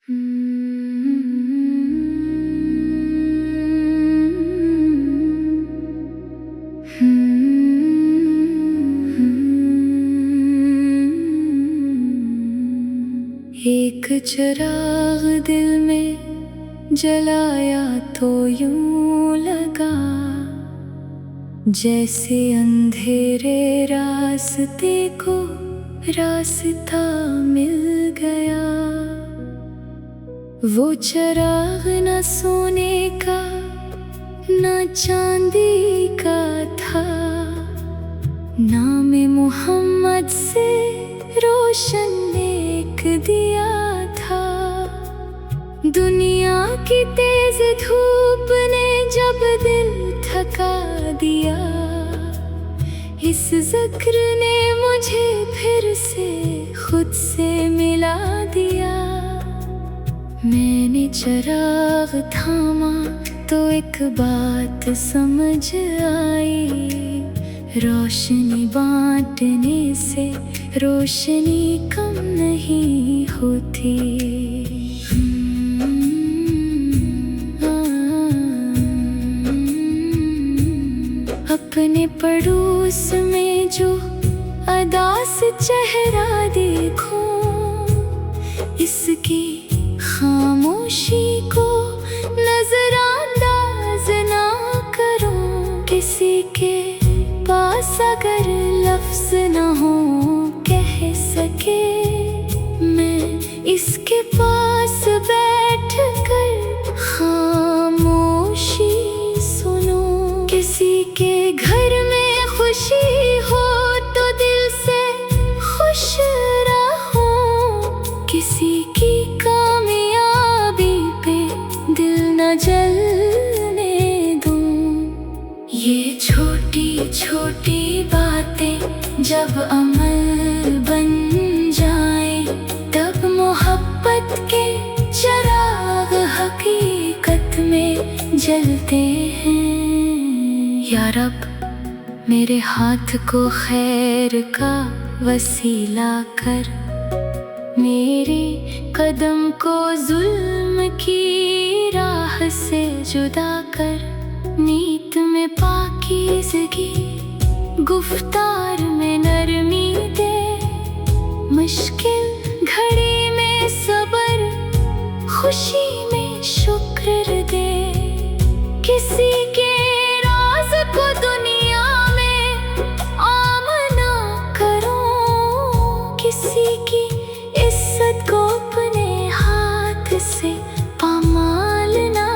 एक चिराग दिल में जलाया तो यूं लगा जैसे अंधेरे रास्ते को रास्ता मिल गया। वो चिराग न सोने का न चांदी का था, नाम मोहम्मद से रोशन एक दिया था। दुनिया की तेज धूप ने जब दिल थका दिया, इस ज़िक्र ने मुझे फिर से खुद से मिला दिया। मैंने चिराग थामा तो एक बात समझ आई, रोशनी बांटने से रोशनी कम नहीं होती। अपने पड़ोस में जो अदास चेहरा देखो, इसकी खामोशी को नजरअंदाज ना करो। किसी के पास अगर लफ्ज न हो कह सके, मैं इसके पास बैठ कर खामोशी सुनो। किसी के घर में खुशी हो तो दिल से खुश रहो, किसी की कामयाबी पे दिल न जलने दो। ये छोटी छोटी बातें जब अमल बन जाए, तब मोहब्बत के चिराग हकीकत में जलते हैं। या रब, मेरे हाथ को खैर का वसीला कर, मेरे कदम को जुल्म की राह से जुदा कर। नीत में पाकीज़गी, गुफ्तार में नरमी दे, मुश्किल घड़ी में सब्र, खुशी में शुक्र दे। किसी के राज को दुनिया में आम ना करो, किसी की इज्जत को अपने हाथ से पामाल ना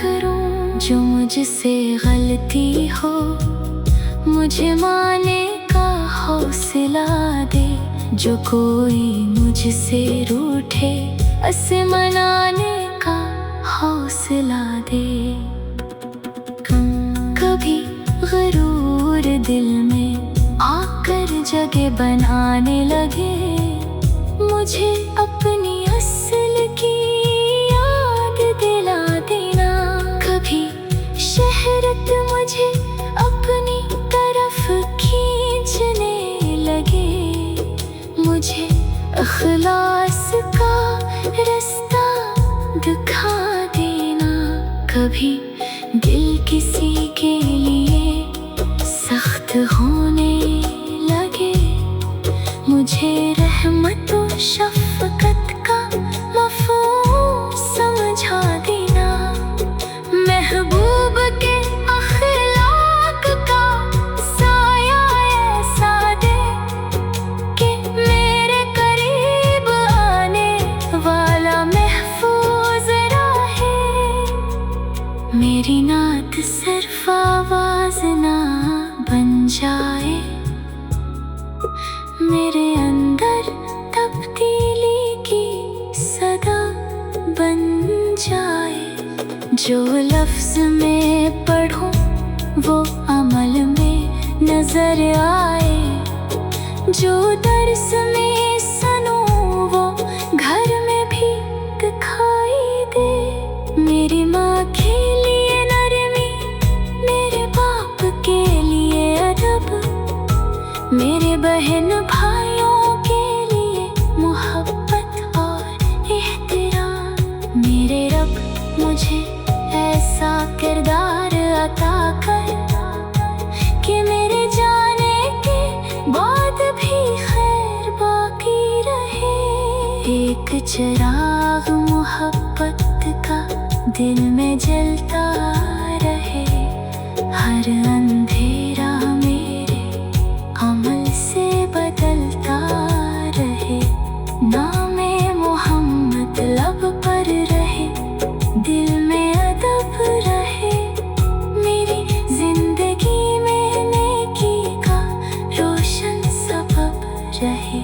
करो। जो मुझसे गलती हो मुझे माने का हौसला दे, जो कोई मुझसे रूठे उसे मनाने का हौसला दे। कभी गरूर दिल में आकर जगह बनाने लगे, मुझे अपनी असल की याद दिला देना। कभी शहरत मुझे अपनी तरफ खींचने लगे, मुझे अखलास का रास्ता दिखा देना। कभी दिल किसी के लिए सख्त होने लगे, मुझे रहमत और शफ़क़त का मफ़हूम समझा देना। महबूब के अख़लाक़ का साया ऐसा दे कि मेरे करीब आने वाला महफूज रहे। मेरी नात सिर्फ आवाज़ ना बन जाए, मेरे अंदर तब्दीली की सदा बन जाए। जो लफ्ज़ में पढ़ूं वो अमल में नजर आए, जो दर्स में सुनूं वो घर में भी दिखाई दे। मेरी माँ के लिए नरमी, मेरे बाप के लिए अदब, मेरे बहन भाइयों के लिए मोहब्बत और एहतराम। मुझे ऐसा किरदार अता कर कि मेरे जाने के बाद भी खैर बाकी रहे। एक चिराग मोहब्बत का दिल में जलता रहे, हर अंधेरा मेरे अमल से बदलता रहे। नामे मोहम्मद लब पर रहे, दिल में अदब रहे। मेरी जिंदगी में नेकी का रोशन सबब रहे।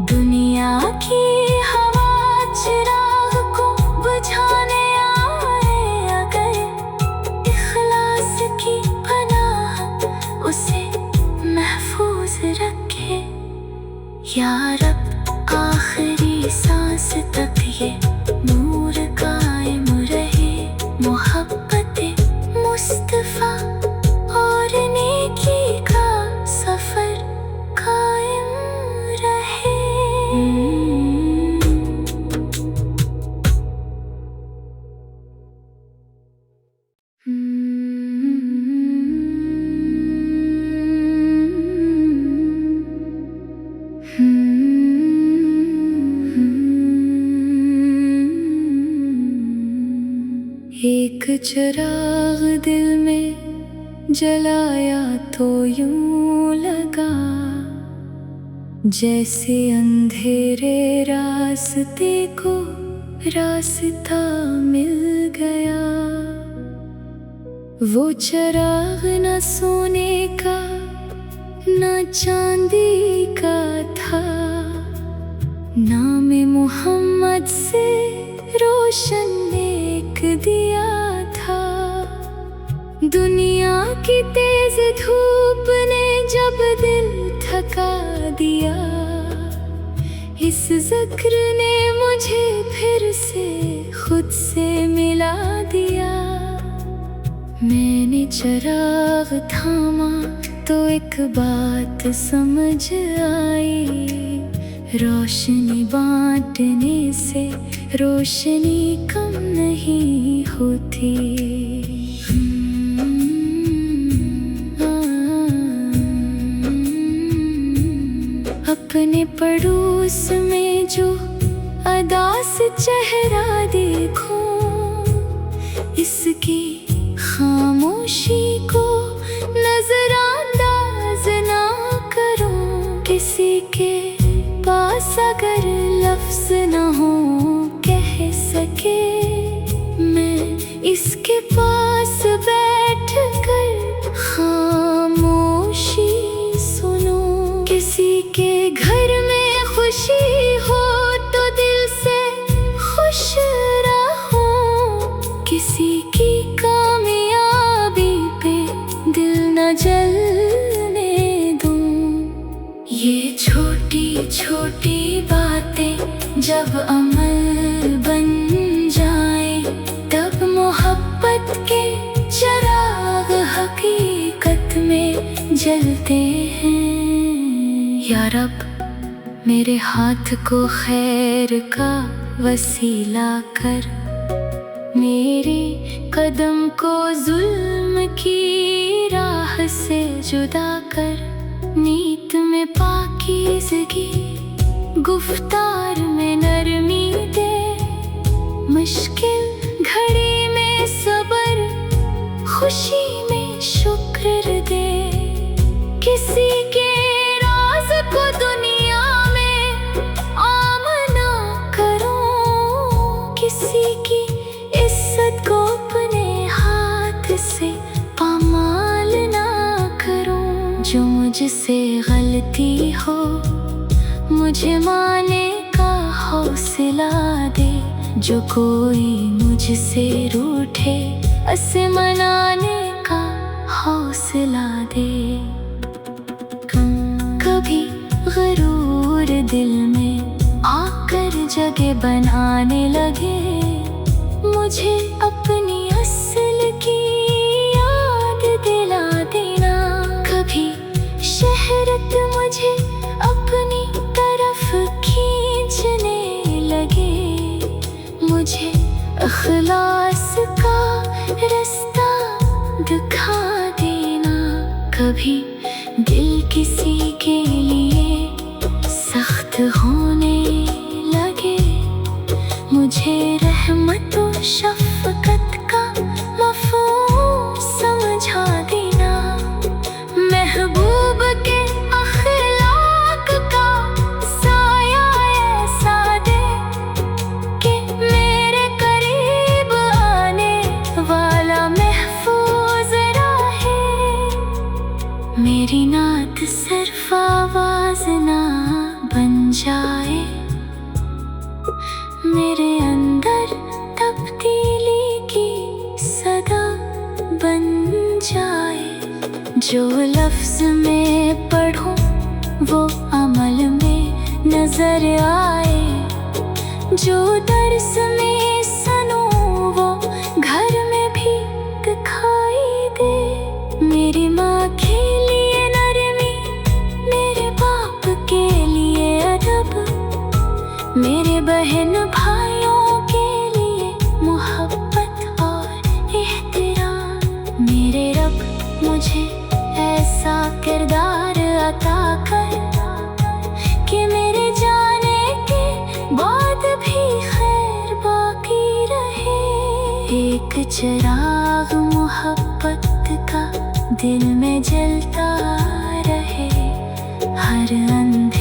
दुनिया की हवा चिराग को बुझाने आए अगर, इखलास की पनाह उसे महफूज रखे। या रब आखिरी सांस तक ये नूर कायम रहे। मोहब्बत मुस्तफा और नेकी का सफर कायम रहे। एक चिराग दिल में जलाया तो यूं लगा, जैसे अंधेरे रास्ते को रास्ता मिल गया। वो चिराग न सोने का न चांदी का था, नाम मोहम्मद से रोशन एक दिया था। दुनिया की तेज धूप ने जब दिल थका दिया, इस ज़िक्र ने मुझे फिर से खुद से मिला दिया। मैंने चिराग थामा तो एक बात समझ आई, रोशनी बांटने से रोशनी कम नहीं होती। अपने पड़ोस में जो अदास चेहरा देखो, इसकी खामोशी को नजरअंदाज ना करो। किसी के पास अगर लफ्ज न हो कह सके, मैं इसके पास बैठ कर खामोशी सुनूं। किसी के घर में खुशी हो तो दिल से खुश रहो, किसी की कामयाबी पे दिल न जलने दूं। ये छोटी छोटी बातें जब अमल बन जाए, तब मोहब्बत के चिराग हकीकत में जलते हैं। या रब मेरे हाथ को खैर का वसीला कर, मेरे कदम को जुल्म की राह से जुदा कर। नीत में पाकीज़गी, गुफ्तार में नरमी दे, मुश्किल घड़ी में सब्र, खुशी में शुक्र दे। किसी के राज को दुनिया में आम ना करो, किसी की इज्जत को अपने हाथ से पामाल ना करो। जो मुझसे गलती हो मुझे माने का हौसला दे, जो कोई मुझसे रूठे उसे मनाने का हौसला दे। कभी गरूर दिल में आकर जगह बनाने लगे, मुझे अपनी असल की याद दिला देना। कभी शहरत मुझे अपनी तरफ खींचने लगे, मुझे अखलास का रास्ता दिखा देना। कभी दिल किसी के लिए सख्त होने लगे, मुझे रहमत और शफ़क़त का मफ़हूम समझा देना। महबूब के अखलाक का साया ऐसा दे कि मेरे करीब आने वाला महफूज रहे। मेरी नात सिर्फ आवाज़ ना बन जाए, मेरे अंदर तब्दीली की सदा बन जाए। जो लफ्ज़ में पढ़ूं वो अमल में नजर आए, जो दर्स में सुनूं वो घर में भी दिखाई दे। मेरी माँ के लिए नरमी, मेरे बाप के लिए अदब, मेरे बहन भाइयों के लिए मोहब्बत और एहतराम। मेरे रब मुझे ऐसा किरदार अता कर कि मेरे जाने के बाद भी खैर बाकी रहे। एक चिराग मोहब्बत का दिल में जलता रहे, हर अंधेरे